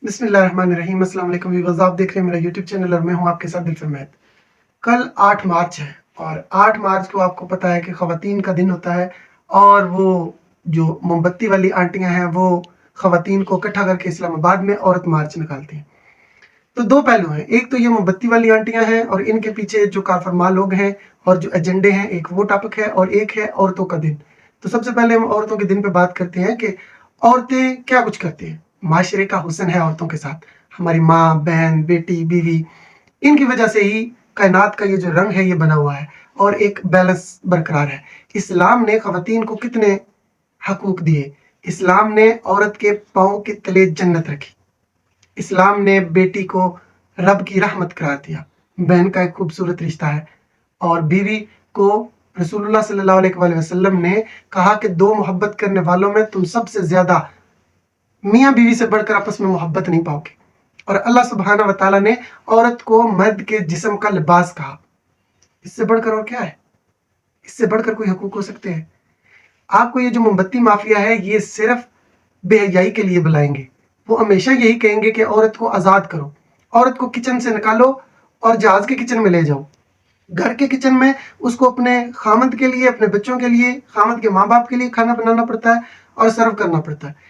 बिस्मिल्लाहिर्रहमानिर्रहीम। अस्सलाम वालेकुम व्यूअर्स, आप देख रहे हैं मेरा यूट्यूब चैनल और मैं हूं आपके साथ दिल फरमैद। कल 8 मार्च है और 8 मार्च को आपको पता है कि ख़वातीन का दिन होता है और वो जो मोमबत्ती वाली आंटियां हैं वो ख़वातीन को इकट्ठा करके इस्लामाबाद में औरत मार्च निकालती हैं। तो दो पहलू हैं, एक तो ये मोमबत्ती वाली आंटियां हैं और इनके पीछे जो कारफरमा लोग हैं और जो एजेंडे हैं, एक वो टॉपिक है और एक है औरतों का दिन। तो सबसे पहले हम औरतों के दिन पे बात करते हैं कि औरतें क्या कुछ करती हैं। माशरे का हुस्न है औरतों के साथ। हमारी माँ, बहन, बेटी, बीवी, इनकी वजह से ही कायनात का ये जो रंग है ये बना हुआ है और एक बैलेंस बरकरार है। इस्लाम ने ख़वातीन को कितने हकूक दिए। इस्लाम ने औरत के पाँव के तले जन्नत रखी। इस्लाम ने बेटी को रब की रहमत करार दिया। बहन का एक खूबसूरत रिश्ता है और बीवी को रसूलुल्लाह सल्लल्लाहु अलैहि वसल्लम ने कहा कि दो मोहब्बत करने वालों में तुम सबसे ज्यादा मियाँ बीवी से बढ़कर आपस में मोहब्बत नहीं पाओगे। और अल्लाह सुब्हाना व तआला ने औरत को मर्द के जिस्म का लिबास कहा। इससे बढ़कर और क्या है? इससे बढ़कर कोई हकूक हो सकते हैं? आपको ये जो मोमबत्ती माफिया है ये सिर्फ बेहयाई के लिए बुलाएंगे। वो हमेशा यही कहेंगे कि औरत को आज़ाद करो, औरत को किचन से निकालो और जहाज के किचन में ले जाओ। घर के किचन में उसको अपने खामद के लिए, अपने बच्चों के लिए, खामद के माँ बाप के लिए खाना बनाना पड़ता है और सर्व करना पड़ता है।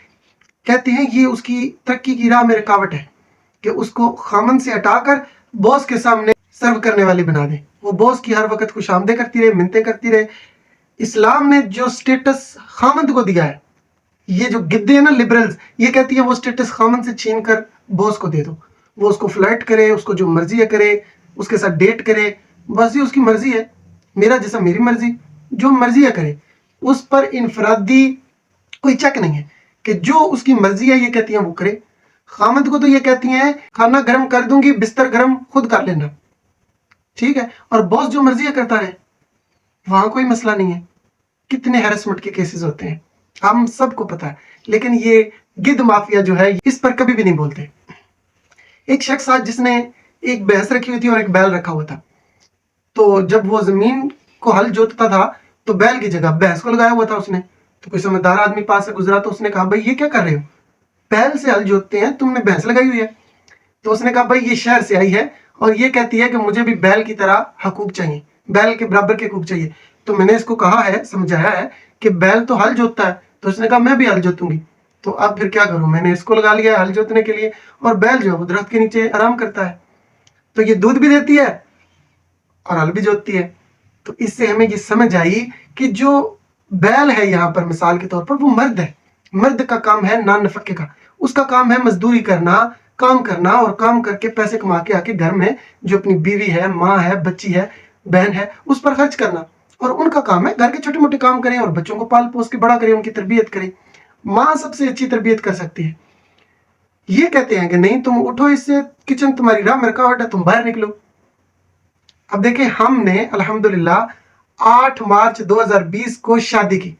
कहते हैं ये उसकी तरक्की की राह में रुकावट है कि उसको खामन से हटाकर बॉस के सामने सर्व करने वाली बना दे। वो बॉस की हर वक्त खुशामदे करती रहे, मिन्नतें करती रहे। इस्लाम ने जो स्टेटस खामद को दिया है, ये जो गिद्दे हैं ना लिबरल्स, ये कहती है वो स्टेटस खामन से छीन कर बॉस को दे दो। वो उसको फ्लर्ट करे, उसको जो मर्जी है करे, उसके साथ डेट करे, बस ये उसकी मर्जी है। मेरा जैसा मेरी मर्जी, जो मर्जी है करे। उस पर इनफरादी कोई चेक नहीं है कि जो उसकी मर्जी है ये कहती है वो करे। खामद को तो ये कहती हैं खाना गर्म कर दूंगी, बिस्तर गर्म खुद कर लेना, ठीक है। और बॉस जो मर्जी है करता रहे, वहां कोई मसला नहीं है। कितने हैरेसमेंट के केसेस होते हैं हम सबको पता है, लेकिन ये गिद्ध माफिया जो है इस पर कभी भी नहीं बोलते। एक शख्स था जिसने एक भैंस रखी हुई थी और एक बैल रखा हुआ था। तो जब वो जमीन को हल जोतता था तो बैल की जगह भैंस को लगाया हुआ था उसने। तो कोई समझदार आदमी पास से गुजरा तो उसने कहा भाई ये क्या कर रहे हो, बैल से हल जोतते हैं, तुमने भैंस लगाई हुई है। तो उसने कहा भाई ये शहर से आई है और ये कहती है कि मुझे भी बैल की तरह हकूक चाहिए, बैल के बराबर के हकूक चाहिए। तो मैंने इसको कहा है, समझाया है कि बैल तो हल जोतता है। तो उसने कहा मैं भी हल जोतूंगी। तो अब फिर क्या करूं, मैंने इसको लगा लिया हल जोतने के लिए और बैल जो है वो दरख्त के नीचे आराम करता है। तो ये दूध भी देती है और हल भी जोतती है। तो इससे हमें ये समझ आई कि जो बैल है यहाँ पर मिसाल के तौर पर वो मर्द है। मर्द का काम है नान नफके का, उसका काम है मजदूरी करना, काम करना और काम करके पैसे कमा के आके घर में जो अपनी बीवी है, माँ है, बच्ची है, बहन है, उस पर खर्च करना। और उनका काम है घर के छोटे मोटे काम करें और बच्चों को पाल पोस के बड़ा करें, उनकी तरबियत करें। माँ सबसे अच्छी तरबियत कर सकती है। ये कहते हैं कि नहीं तुम उठो, इससे किचन तुम्हारी राह में रुकावट है, तुम बाहर निकलो। अब देखें, हमने अल्हम्दुलिल्लाह 8 मार्च 2020 को शादी की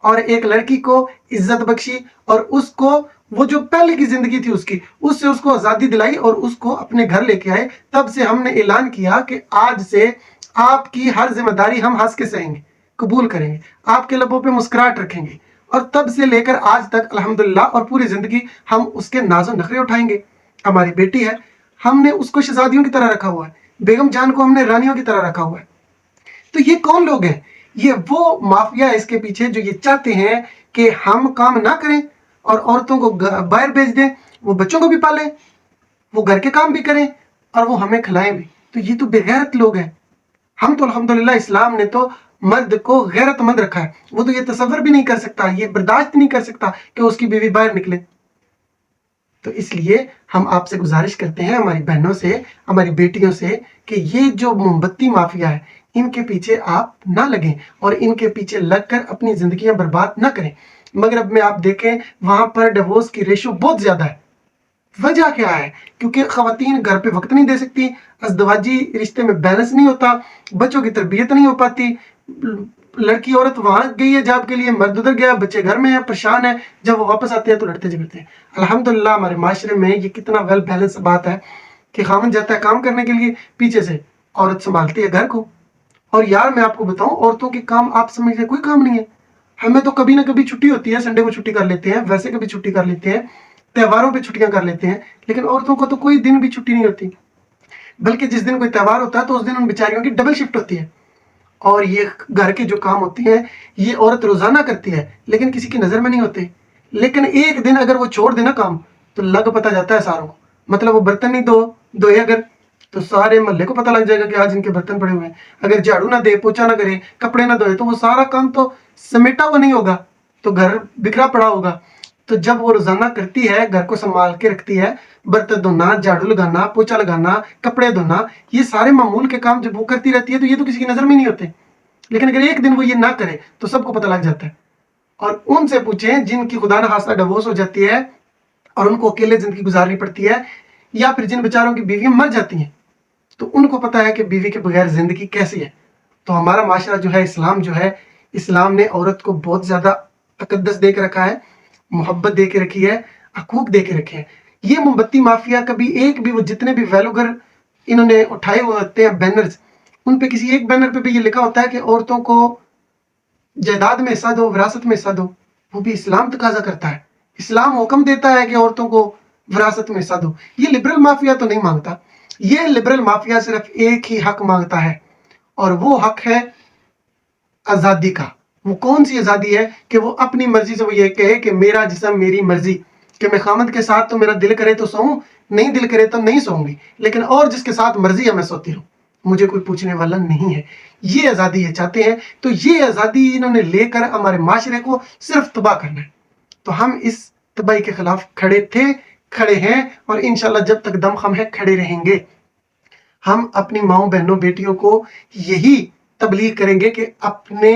और एक लड़की को इज्जत बख्शी और उसको वो जो पहले की जिंदगी थी उसकी, उससे उसको आज़ादी दिलाई और उसको अपने घर लेके आए। तब से हमने ऐलान किया कि आज से आपकी हर जिम्मेदारी हम हंस के सहेंगे, कबूल करेंगे, आपके लबों पे मुस्कुराहट रखेंगे। और तब से लेकर आज तक अल्हम्दुलिल्लाह और पूरी जिंदगी हम उसके नाज़ो नखरे उठाएंगे। हमारी बेटी है, हमने उसको शहजादियों की तरह रखा हुआ है, बेगम जान को हमने रानियों की तरह रखा हुआ है। तो ये कौन लोग हैं? ये वो माफिया है इसके पीछे जो ये चाहते हैं कि हम काम ना करें और औरतों को बाहर भेज दें, वो बच्चों को भी पालें, वो घर के काम भी करें और वो हमें खिलाएं भी। तो ये तो बेगैरत लोग हैं। हम तो अल्हम्दुलिल्लाह इस्लाम ने तो मर्द को गैरतमंद रखा है। वो तो ये तसव्वुर भी नहीं कर सकता, ये बर्दाश्त नहीं कर सकता कि उसकी बीवी बाहर निकले। तो इसलिए हम आपसे गुजारिश करते हैं, हमारी बहनों से, हमारी बेटियों से, कि ये जो मोमबत्ती माफिया है इनके पीछे आप ना लगें और इनके पीछे लगकर अपनी जिंदगियां बर्बाद ना करें। मगरब में आप देखें वहां पर डिवोर्स की रेशो बहुत ज्यादा है। वजह क्या है? क्योंकि खवातीन घर पे वक्त नहीं दे सकती, अज़दवाजी रिश्ते में बैलेंस नहीं होता, बच्चों की तरबियत नहीं हो पाती। लड़की औरत वहां गई है जॉब के लिए, मर्द उधर गया, बच्चे घर में है, परेशान है, जब वो वापस आते हैं तो लड़ते झगड़ते हैं। अल्हम्दुलिल्लाह हमारे माशरे में ये कितना वेल बैलेंस बात है कि खामन जाता है काम करने के लिए, पीछे से औरत संभालती है घर को। और यार मैं आपको बताऊं, औरतों के काम आप समझ रहे कोई काम नहीं है। हमें तो कभी ना कभी छुट्टी होती है, संडे को छुट्टी कर लेते हैं, वैसे कभी छुट्टी कर लेते हैं, त्योहारों पे छुट्टियां कर लेते हैं, लेकिन औरतों को तो कोई दिन भी छुट्टी नहीं होती, बल्कि जिस दिन कोई त्योहार होता है तो उस दिन उन बेचारियों की डबल शिफ्ट होती है। और ये घर के जो काम होते हैं ये औरत रोजाना करती है, लेकिन किसी की नजर में नहीं होते। लेकिन एक दिन अगर वो छोड़ देना काम तो लग पता जाता है सारों को। मतलब वो बर्तन नहीं धोए अगर, तो सारे मोहल्ले को पता लग जाएगा कि आज इनके बर्तन पड़े हुए हैं। अगर झाड़ू ना दे, पोछा ना करे, कपड़े ना धोए, तो वो सारा काम तो समेटा हुआ नहीं होगा, तो घर बिखरा पड़ा होगा। तो जब वो रोजाना करती है, घर को संभाल के रखती है, बर्तन धोना, झाड़ू लगाना, पोछा लगाना, कपड़े धोना, ये सारे मामूल के काम जब वो करती रहती है तो ये तो किसी की नजर में नहीं होते। लेकिन अगर एक दिन वो ये ना करे तो सबको पता लग जाता है। और उनसे पूछें जिनकी खुदा न खास्ता डिवोर्स हो जाती है और उनको अकेले जिंदगी गुजारनी पड़ती है, या फिर जिन बेचारों की बीवियां मर जाती हैं, तो उनको पता है कि बीवी के बगैर जिंदगी कैसी है। तो हमारा माशरा जो है, इस्लाम जो है, इस्लाम ने औरत को बहुत ज्यादा तकद्दस दे के रखा है, मोहब्बत दे के रखी है, हकूक दे के रखे हैं। ये मोमबत्ती माफिया कभी एक भी, वो जितने भी वैलोगर इन्होंने उठाए हुए होते हैं बैनर्स, उन पे किसी एक बैनर पे भी ये लिखा होता है कि औरतों को जायदाद में हिस्सा दो, विरासत में हिस्सा दो। वो भी इस्लाम तकाजा करता है, इस्लाम हुक्म देता है कि औरतों को विरासत में हिस्सा दो। ये लिबरल माफिया तो नहीं मांगता। ये लिबरल माफिया सिर्फ एक ही हक मांगता है, और वो हक है आजादी का। वो कौन सी आजादी है कि वो अपनी मर्जी से वो ये कहे कि मेरा जिस्म मेरी मर्जी, कि मैं खामद के साथ तो मेरा दिल करे तो सोऊं, नहीं दिल करे तो नहीं सोऊंगी, लेकिन और जिसके साथ मर्जी है मैं सोती रहूं, मुझे कोई पूछने वाला नहीं है। ये आजादी ये चाहते हैं। तो ये आजादी इन्होंने लेकर हमारे माशरे को सिर्फ तबाह करना है। तो हम इस तबाही के खिलाफ खड़े थे, खड़े हैं, और इंशाल्लाह जब तक दमखम है खड़े रहेंगे। हम अपनी माओ बहनों बेटियों को यही तबलीग करेंगे कि अपने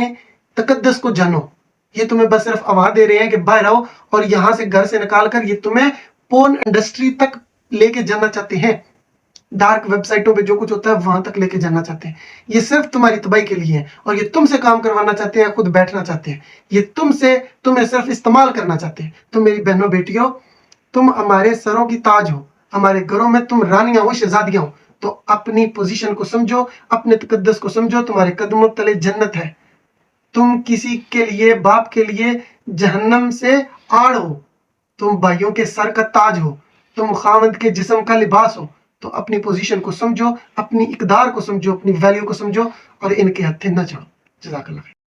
तकद्दस को जानो। ये तुम्हें बस सिर्फ आवाज दे रहे हैं कि बाहर आओ, और यहां से घर से निकाल कर ये तुम्हें पोर्न इंडस्ट्री तक लेके जाना चाहते हैं, डार्क वेबसाइटों पे जो कुछ होता है वहां तक लेके जाना चाहते हैं। ये सिर्फ तुम्हारी तबाही के लिए है, और ये तुमसे काम करवाना चाहते हैं, खुद बैठना चाहते हैं। ये तुम्हें सिर्फ इस्तेमाल करना चाहते हैं। तो मेरी बहनों बेटियों, तुम हमारे सरों की ताज हो, हमारे घरों में तुम रानियां हो, शहजादियां हो। तो अपनी पोजीशन को समझो, अपने तकद्दस को समझो। तुम्हारे कदमों तले जन्नत है। तुम किसी के लिए, बाप के लिए जहन्नम से आड़ हो। तुम भाइयों के सर का ताज हो, तुम खामद के जिस्म का लिबास हो। तो अपनी पोजीशन को समझो, अपनी इकदार को समझो, अपनी वैल्यू को समझो, और इनके हत्थे न चढ़ो। जज़ाकल्लाह।